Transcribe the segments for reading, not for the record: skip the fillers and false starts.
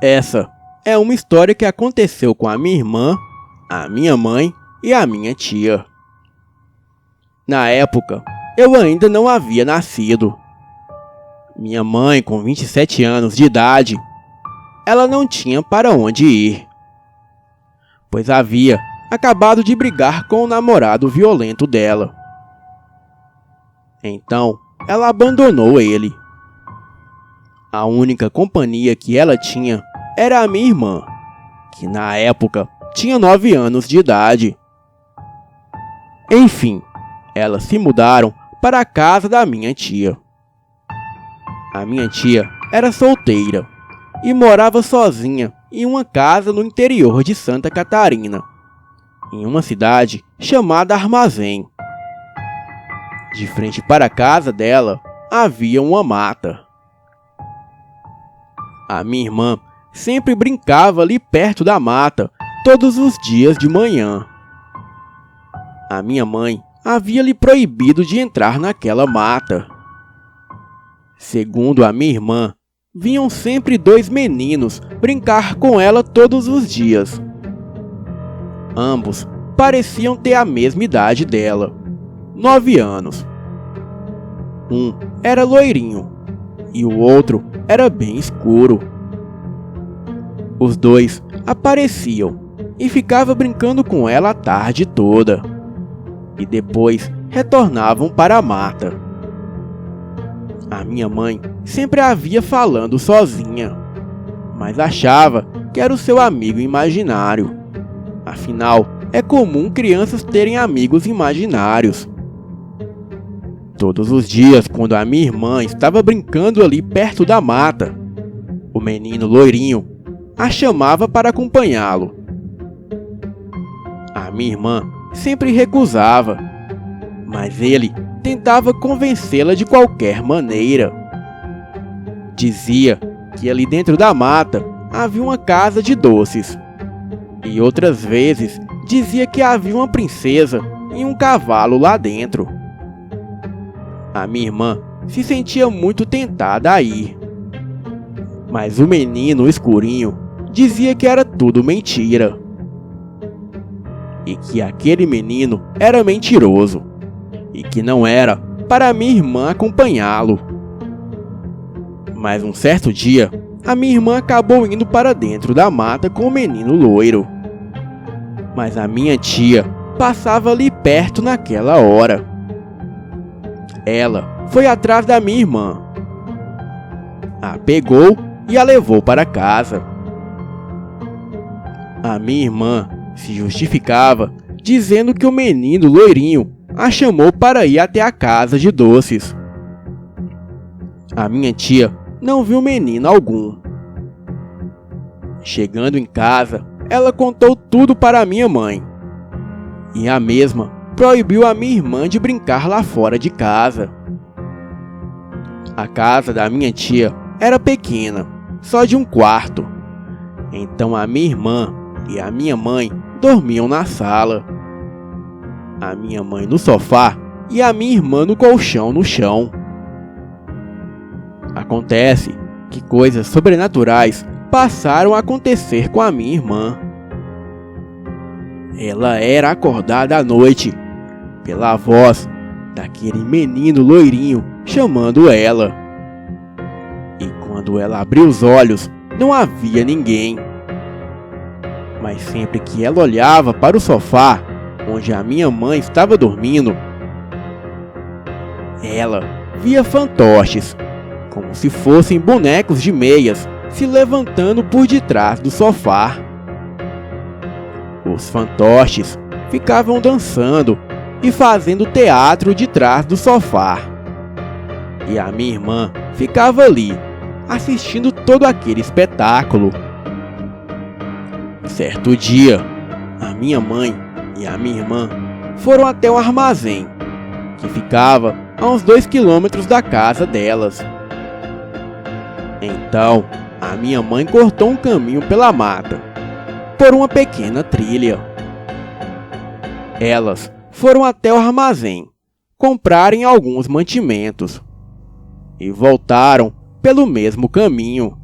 Essa é uma história que aconteceu com a minha irmã, a minha mãe e a minha tia. Na época, eu ainda não havia nascido. Minha mãe, com 27 anos de idade, ela não tinha para onde ir, pois havia acabado de brigar com o namorado violento dela. Então, ela abandonou ele. A única companhia que ela tinha era a minha irmã, que na época tinha 9 anos de idade. Enfim, elas se mudaram para a casa da minha tia. A minha tia era solteira e morava sozinha em uma casa no interior de Santa Catarina, em uma cidade chamada Armazém. De frente para a casa dela havia uma mata. A minha irmã sempre brincava ali perto da mata todos os dias de manhã. A minha mãe havia lhe proibido de entrar naquela mata. Segundo a minha irmã, vinham sempre 2 meninos brincar com ela todos os dias. Ambos pareciam ter a mesma idade dela, 9 anos. Um era loirinho e o outro era bem escuro. Os 2 apareciam e ficavam brincando com ela a tarde toda, e depois retornavam para a mata. A minha mãe sempre a via falando sozinha, mas achava que era o seu amigo imaginário. Afinal, é comum crianças terem amigos imaginários. Todos os dias, quando a minha irmã estava brincando ali perto da mata, o menino loirinho a chamava para acompanhá-lo. A minha irmã sempre recusava, mas ele tentava convencê-la de qualquer maneira. Dizia que ali dentro da mata havia uma casa de doces, e outras vezes dizia que havia uma princesa e um cavalo lá dentro. A minha irmã se sentia muito tentada a ir, mas o menino escurinho dizia que era tudo mentira, e que aquele menino era mentiroso, e que não era para minha irmã acompanhá-lo. Mas um certo dia, a minha irmã acabou indo para dentro da mata com o menino loiro. Mas a minha tia passava ali perto naquela hora. Ela foi atrás da minha irmã, a pegou e a levou para casa. A minha irmã se justificava, dizendo que o menino loirinho a chamou para ir até a casa de doces. A minha tia não viu menino algum. Chegando em casa, ela contou tudo para a minha mãe, e a mesma proibiu a minha irmã de brincar lá fora de casa. A casa da minha tia era pequena, só de um quarto. Então a minha irmã e a minha mãe dormiam na sala. A minha mãe no sofá e a minha irmã no colchão no chão. Acontece que coisas sobrenaturais passaram a acontecer com a minha irmã. Ela era acordada à noite pela voz daquele menino loirinho chamando ela. E quando ela abriu os olhos, não havia ninguém. Mas sempre que ela olhava para o sofá, onde a minha mãe estava dormindo, ela via fantoches, como se fossem bonecos de meias, se levantando por detrás do sofá. Os fantoches ficavam dançando e fazendo teatro de trás do sofá. E a minha irmã ficava ali, assistindo todo aquele espetáculo. Certo dia, a minha mãe e a minha irmã foram até o armazém, que ficava a uns 2 quilômetros da casa delas. Então, a minha mãe cortou um caminho pela mata, por uma pequena trilha. Elas foram até o armazém, comprarem alguns mantimentos, e voltaram pelo mesmo caminho.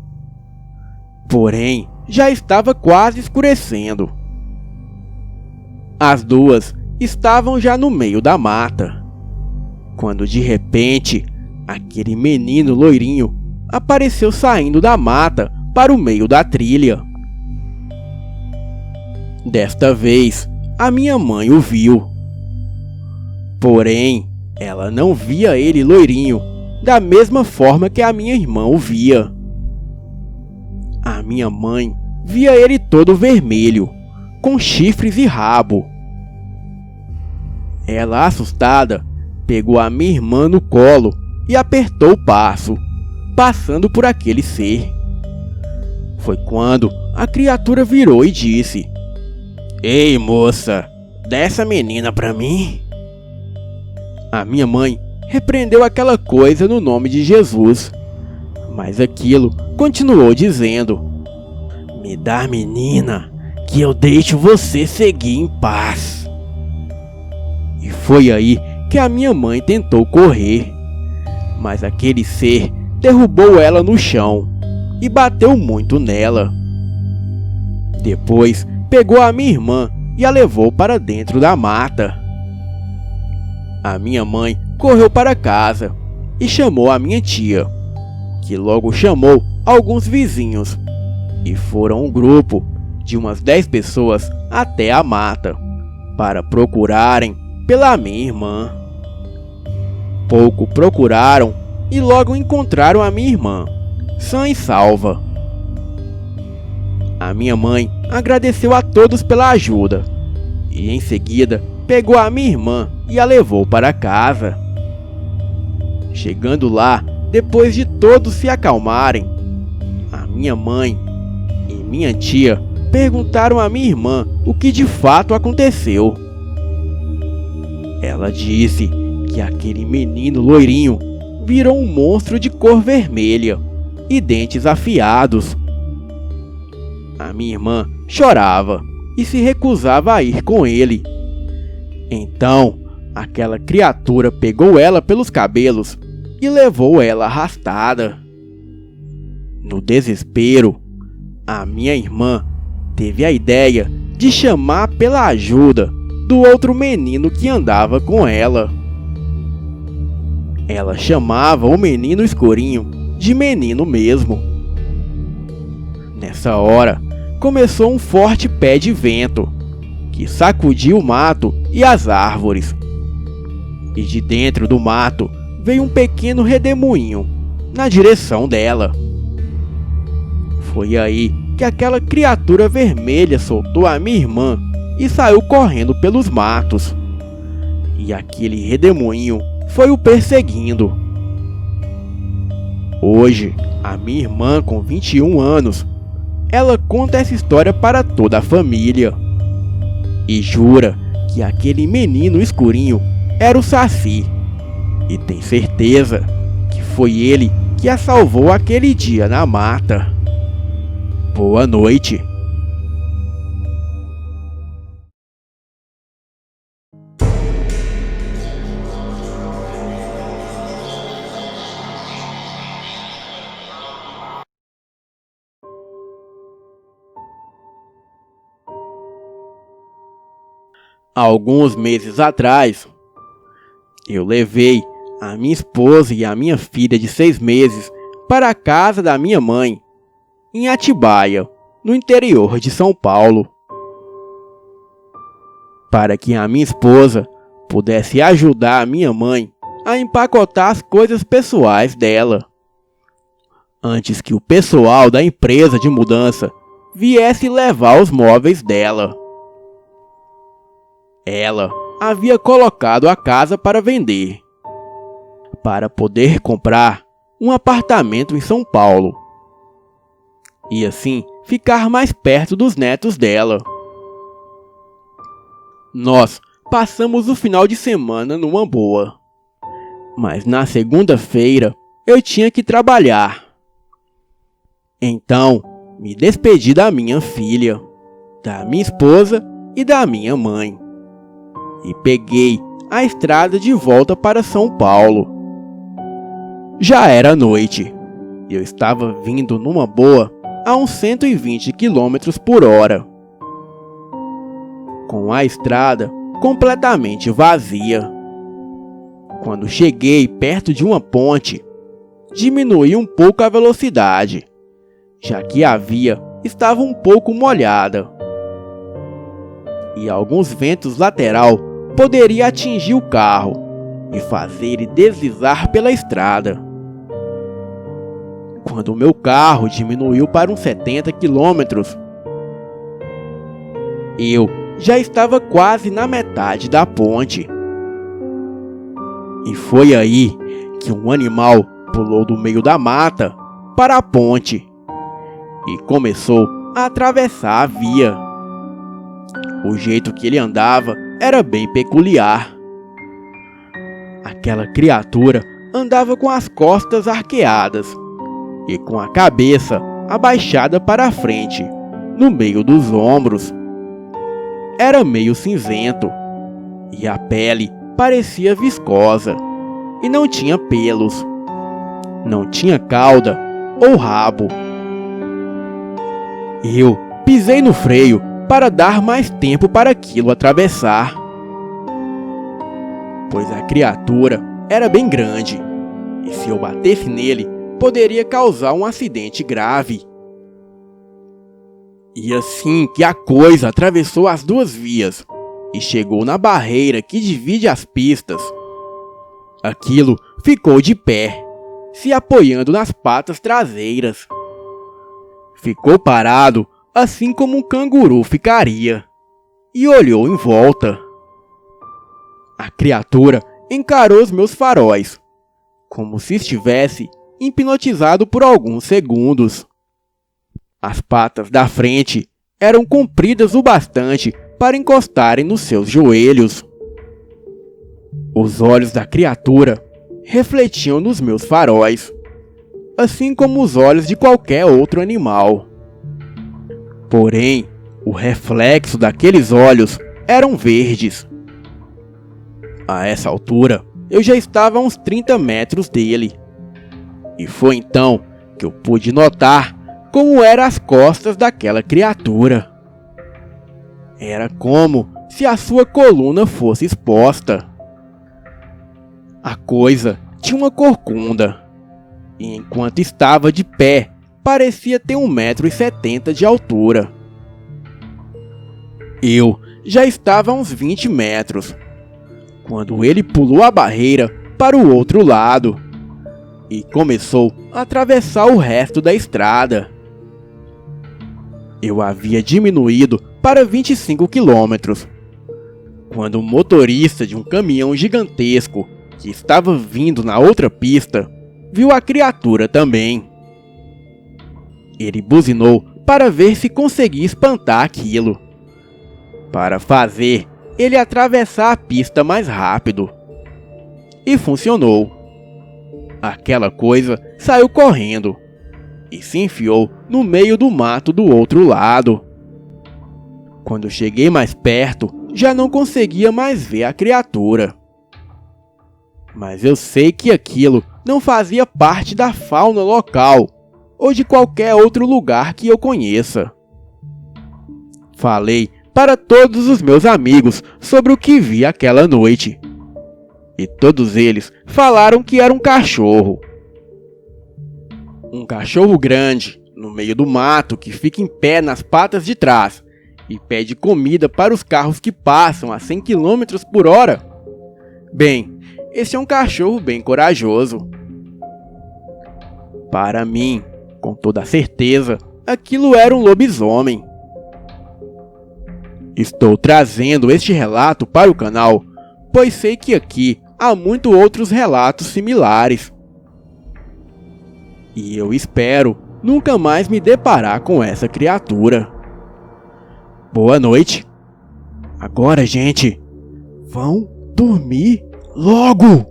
Porém, já estava quase escurecendo. As duas estavam já no meio da mata, quando de repente, aquele menino loirinho apareceu saindo da mata para o meio da trilha. Desta vez, a minha mãe o viu. Porém, ela não via ele loirinho da mesma forma que a minha irmã o via. A minha mãe via ele todo vermelho, com chifres e rabo. Ela, assustada, pegou a minha irmã no colo e apertou o passo, passando por aquele ser. Foi quando a criatura virou e disse: "Ei, moça, dá essa menina pra mim." A minha mãe repreendeu aquela coisa no nome de Jesus, mas aquilo continuou dizendo: "Me dá a menina, que eu deixo você seguir em paz." E foi aí que a minha mãe tentou correr, mas aquele ser derrubou ela no chão e bateu muito nela. Depois pegou a minha irmã e a levou para dentro da mata. A minha mãe correu para casa e chamou a minha tia, que logo chamou alguns vizinhos, e foram um grupo de umas 10 pessoas até a mata para procurarem pela minha irmã. Pouco procuraram e logo encontraram a minha irmã, sã e salva. A minha mãe agradeceu a todos pela ajuda e em seguida pegou a minha irmã e a levou para casa. Chegando lá, depois de todos se acalmarem, a minha mãe e minha tia perguntaram à minha irmã o que de fato aconteceu. Ela disse que aquele menino loirinho virou um monstro de cor vermelha e dentes afiados. A minha irmã chorava e se recusava a ir com ele. Então, aquela criatura pegou ela pelos cabelos e levou ela arrastada. No desespero, a minha irmã teve a ideia de chamar pela ajuda do outro menino que andava com ela. Ela chamava o menino escurinho de menino mesmo. Nessa hora, começou um forte pé de vento que sacudiu o mato e as árvores. E de dentro do mato veio um pequeno redemoinho na direção dela. Foi aí que aquela criatura vermelha soltou a minha irmã e saiu correndo pelos matos. E aquele redemoinho foi o perseguindo. Hoje, a minha irmã, com 21 anos, ela conta essa história para toda a família e jura que aquele menino escurinho era o Saci, e tem certeza que foi ele que a salvou aquele dia na mata. Boa noite. Alguns meses atrás, eu levei a minha esposa e a minha filha de 6 meses para a casa da minha mãe, em Atibaia, no interior de São Paulo, para que a minha esposa pudesse ajudar a minha mãe a empacotar as coisas pessoais dela, antes que o pessoal da empresa de mudança viesse levar os móveis dela. Ela havia colocado a casa para vender, para poder comprar um apartamento em São Paulo, e assim ficar mais perto dos netos dela. Nós passamos o final de semana numa boa, mas na segunda-feira eu tinha que trabalhar. Então, me despedi da minha filha, da minha esposa e da minha mãe, e peguei a estrada de volta para São Paulo. Já era noite. Eu estava vindo numa boa a uns 120 km por hora, com a estrada completamente vazia. Quando cheguei perto de uma ponte, diminui um pouco a velocidade, já que a via estava um pouco molhada e alguns ventos lateral poderia atingir o carro e fazer ele deslizar pela estrada. Quando o meu carro diminuiu para uns 70 km, eu já estava quase na metade da ponte. E foi aí que um animal pulou do meio da mata para a ponte e começou a atravessar a via. O jeito que ele andava era bem peculiar. Aquela criatura andava com as costas arqueadas e com a cabeça abaixada para a frente, no meio dos ombros. Era meio cinzento e a pele parecia viscosa e não tinha pelos, não tinha cauda ou rabo. Eu pisei no freio para dar mais tempo para aquilo atravessar, pois a criatura era bem grande e se eu batesse nele, poderia causar um acidente grave. E assim que a coisa atravessou as duas vias e chegou na barreira que divide as pistas, aquilo ficou de pé, se apoiando nas patas traseiras. Ficou parado, assim como um canguru ficaria, e olhou em volta. A criatura encarou os meus faróis, como se estivesse hipnotizado por alguns segundos. As patas da frente eram compridas o bastante para encostarem nos seus joelhos. Os olhos da criatura refletiam nos meus faróis, assim como os olhos de qualquer outro animal. Porém, o reflexo daqueles olhos eram verdes. A essa altura, eu já estava a uns 30 metros dele. E foi então que eu pude notar como eram as costas daquela criatura. Era como se a sua coluna fosse exposta. A coisa tinha uma corcunda, e enquanto estava de pé, parecia ter 1,70 m de altura. Eu já estava a uns 20 metros, quando ele pulou a barreira para o outro lado e começou a atravessar o resto da estrada. Eu havia diminuído para 25 km, quando o motorista de um caminhão gigantesco que estava vindo na outra pista viu a criatura também. Ele buzinou para ver se conseguia espantar aquilo, para fazer ele atravessar a pista mais rápido. E funcionou. Aquela coisa saiu correndo e se enfiou no meio do mato do outro lado. Quando cheguei mais perto, já não conseguia mais ver a criatura. Mas eu sei que aquilo não fazia parte da fauna local ou de qualquer outro lugar que eu conheça. Falei para todos os meus amigos sobre o que vi aquela noite, e todos eles falaram que era um cachorro. Um cachorro grande, no meio do mato, que fica em pé nas patas de trás e pede comida para os carros que passam a 100 km por hora. Bem, esse é um cachorro bem corajoso. Para mim, com toda certeza, aquilo era um lobisomem. Estou trazendo este relato para o canal, pois sei que aqui há muitos outros relatos similares. E eu espero nunca mais me deparar com essa criatura. Boa noite. Agora, gente, vão dormir logo!